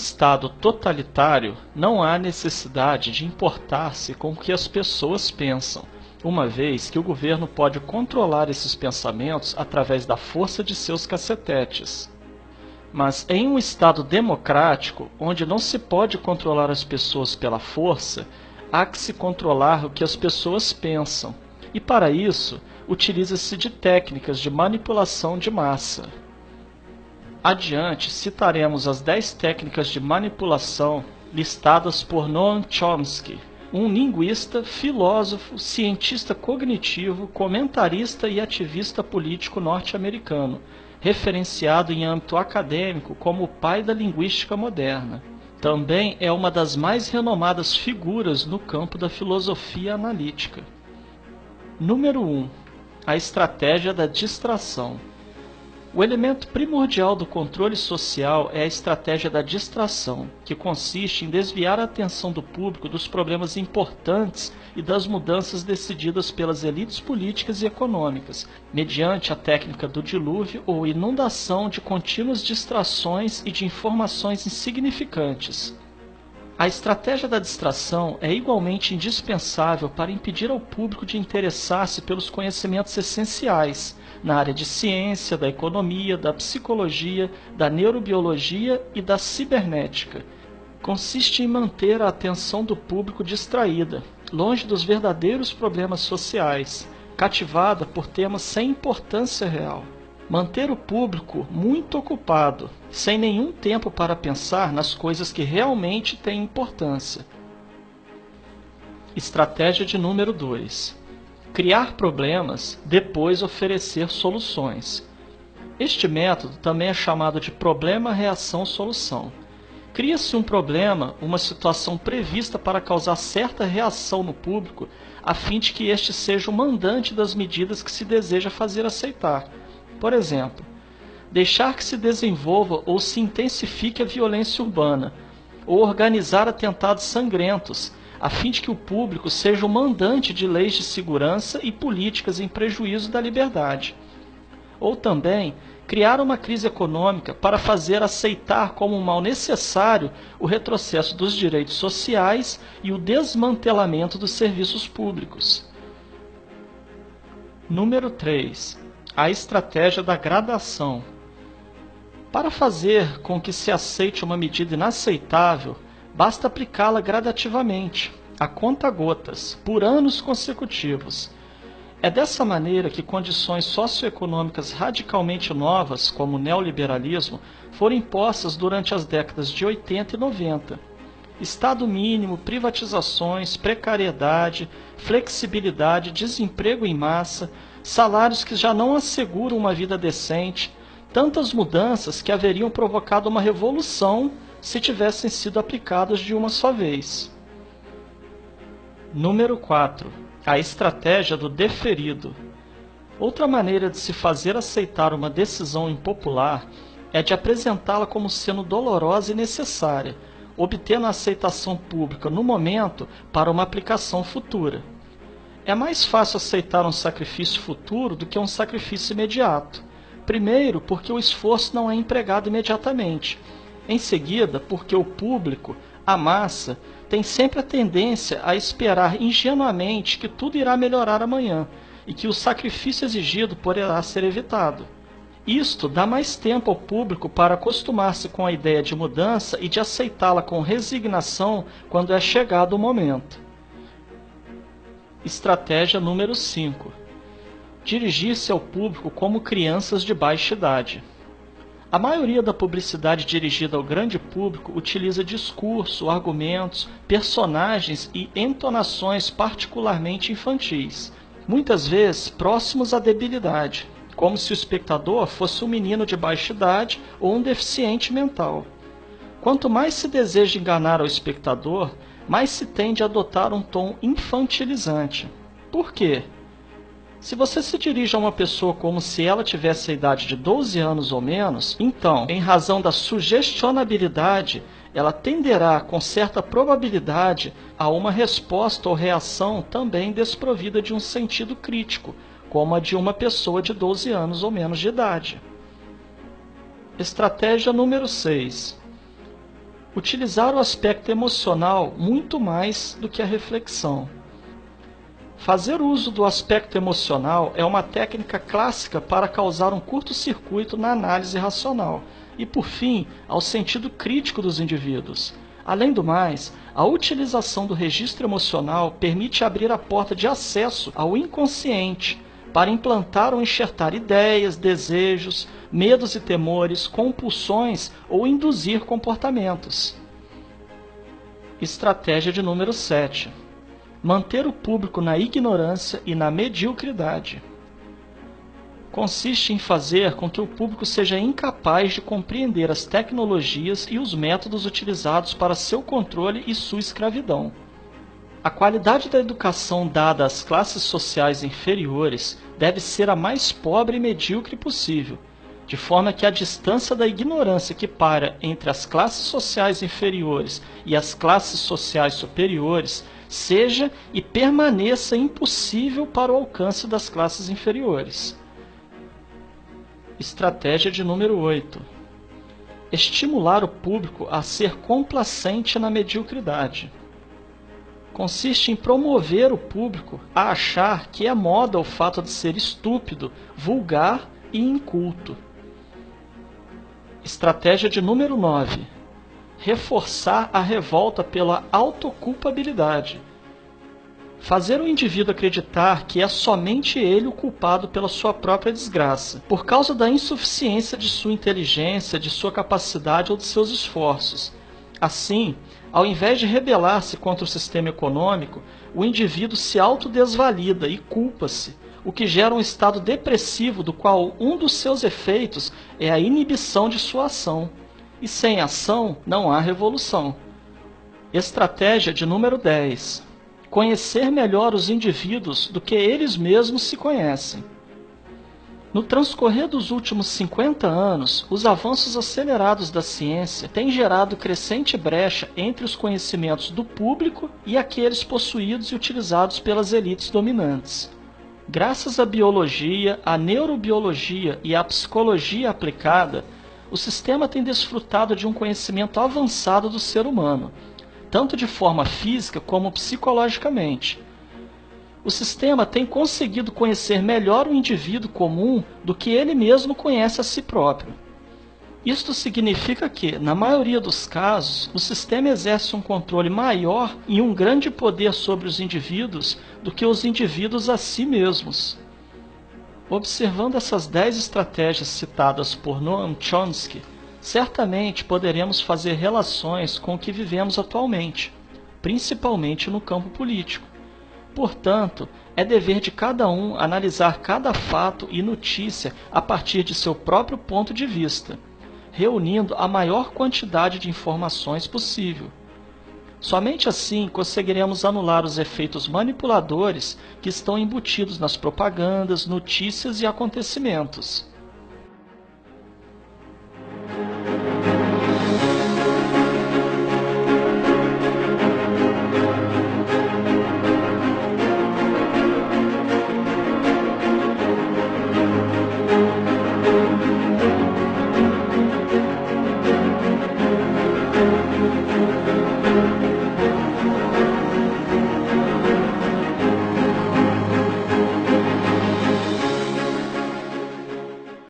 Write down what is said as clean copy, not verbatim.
estado totalitário, não há necessidade de importar-se com o que as pessoas pensam, uma vez que o governo pode controlar esses pensamentos através da força de seus cacetetes. Mas em um estado democrático, onde não se pode controlar as pessoas pela força, há que se controlar o que as pessoas pensam, e para isso, utiliza-se de técnicas de manipulação de massa. Adiante, citaremos as 10 técnicas de manipulação listadas por Noam Chomsky, um linguista, filósofo, cientista cognitivo, comentarista e ativista político norte-americano, referenciado em âmbito acadêmico como o pai da linguística moderna. Também é uma das mais renomadas figuras no campo da filosofia analítica. Número 1. A estratégia da distração. O elemento primordial do controle social é a estratégia da distração, que consiste em desviar a atenção do público dos problemas importantes e das mudanças decididas pelas elites políticas e econômicas, mediante a técnica do dilúvio ou inundação de contínuas distrações e de informações insignificantes. A estratégia da distração é igualmente indispensável para impedir ao público de interessar-se pelos conhecimentos essenciais na área de ciência, da economia, da psicologia, da neurobiologia e da cibernética. Consiste em manter a atenção do público distraída, longe dos verdadeiros problemas sociais, cativada por temas sem importância real. Manter o público muito ocupado, sem nenhum tempo para pensar nas coisas que realmente têm importância. Estratégia de número 2. Criar problemas, depois oferecer soluções. Este método também é chamado de problema-reação-solução. Cria-se um problema, uma situação prevista para causar certa reação no público, a fim de que este seja o mandante das medidas que se deseja fazer aceitar. Por exemplo, deixar que se desenvolva ou se intensifique a violência urbana, ou organizar atentados sangrentos, a fim de que o público seja o mandante de leis de segurança e políticas em prejuízo da liberdade. Ou também, criar uma crise econômica para fazer aceitar como um mal necessário o retrocesso dos direitos sociais e o desmantelamento dos serviços públicos. Número 3. A estratégia da gradação. Para fazer com que se aceite uma medida inaceitável, basta aplicá-la gradativamente, a conta-gotas, por anos consecutivos. É dessa maneira que condições socioeconômicas radicalmente novas, como o neoliberalismo, foram impostas durante as décadas de 80 e 90. Estado mínimo, privatizações, precariedade, flexibilidade, desemprego em massa, salários que já não asseguram uma vida decente, tantas mudanças que haveriam provocado uma revolução se tivessem sido aplicadas de uma só vez. Número 4. A estratégia do deferido. Outra maneira de se fazer aceitar uma decisão impopular é de apresentá-la como sendo dolorosa e necessária, obtendo a aceitação pública no momento para uma aplicação futura. É mais fácil aceitar um sacrifício futuro do que um sacrifício imediato. Primeiro, porque o esforço não é empregado imediatamente. Em seguida, porque o público, a massa, tem sempre a tendência a esperar ingenuamente que tudo irá melhorar amanhã e que o sacrifício exigido poderá ser evitado. Isto dá mais tempo ao público para acostumar-se com a ideia de mudança e de aceitá-la com resignação quando é chegado o momento. Estratégia número 5. Dirigir-se ao público como crianças de baixa idade. A maioria da publicidade dirigida ao grande público utiliza discurso, argumentos, personagens e entonações particularmente infantis, muitas vezes próximos à debilidade, como se o espectador fosse um menino de baixa idade ou um deficiente mental. Quanto mais se deseja enganar ao espectador, mais se tende a adotar um tom infantilizante. Por quê? Se você se dirige a uma pessoa como se ela tivesse a idade de 12 anos ou menos, então, em razão da sugestionabilidade, ela tenderá, com certa probabilidade, a uma resposta ou reação também desprovida de um sentido crítico, como a de uma pessoa de 12 anos ou menos de idade. Estratégia número 6. Utilizar o aspecto emocional muito mais do que a reflexão. Fazer uso do aspecto emocional é uma técnica clássica para causar um curto-circuito na análise racional e, por fim, ao sentido crítico dos indivíduos. Além do mais, a utilização do registro emocional permite abrir a porta de acesso ao inconsciente para implantar ou enxertar ideias, desejos, medos e temores, compulsões ou induzir comportamentos. Estratégia de número 7. Manter o público na ignorância e na mediocridade. Consiste em fazer com que o público seja incapaz de compreender as tecnologias e os métodos utilizados para seu controle e sua escravidão. A qualidade da educação dada às classes sociais inferiores deve ser a mais pobre e medíocre possível, de forma que a distância da ignorância que paira entre as classes sociais inferiores e as classes sociais superiores seja e permaneça impossível para o alcance das classes inferiores. Estratégia de número 8. Estimular o público a ser complacente na mediocridade. Consiste em promover o público a achar que é moda o fato de ser estúpido, vulgar e inculto. Estratégia de número 9. Reforçar a revolta pela autoculpabilidade. Fazer o indivíduo acreditar que é somente ele o culpado pela sua própria desgraça, por causa da insuficiência de sua inteligência, de sua capacidade ou de seus esforços. Assim, ao invés de rebelar-se contra o sistema econômico, o indivíduo se autodesvalida e culpa-se, o que gera um estado depressivo do qual um dos seus efeitos é a inibição de sua ação. E sem ação não há revolução. Estratégia de número 10. Conhecer melhor os indivíduos do que eles mesmos se conhecem. No transcorrer dos últimos 50 anos, os avanços acelerados da ciência têm gerado crescente brecha entre os conhecimentos do público e aqueles possuídos e utilizados pelas elites dominantes. Graças à biologia, à neurobiologia e à psicologia aplicada, o sistema tem desfrutado de um conhecimento avançado do ser humano, tanto de forma física como psicologicamente. O sistema tem conseguido conhecer melhor o indivíduo comum do que ele mesmo conhece a si próprio. Isto significa que, na maioria dos casos, o sistema exerce um controle maior e um grande poder sobre os indivíduos do que os indivíduos a si mesmos. Observando essas 10 estratégias citadas por Noam Chomsky, certamente poderemos fazer relações com o que vivemos atualmente, principalmente no campo político. Portanto, é dever de cada um analisar cada fato e notícia a partir de seu próprio ponto de vista, reunindo a maior quantidade de informações possível. Somente assim conseguiremos anular os efeitos manipuladores que estão embutidos nas propagandas, notícias e acontecimentos.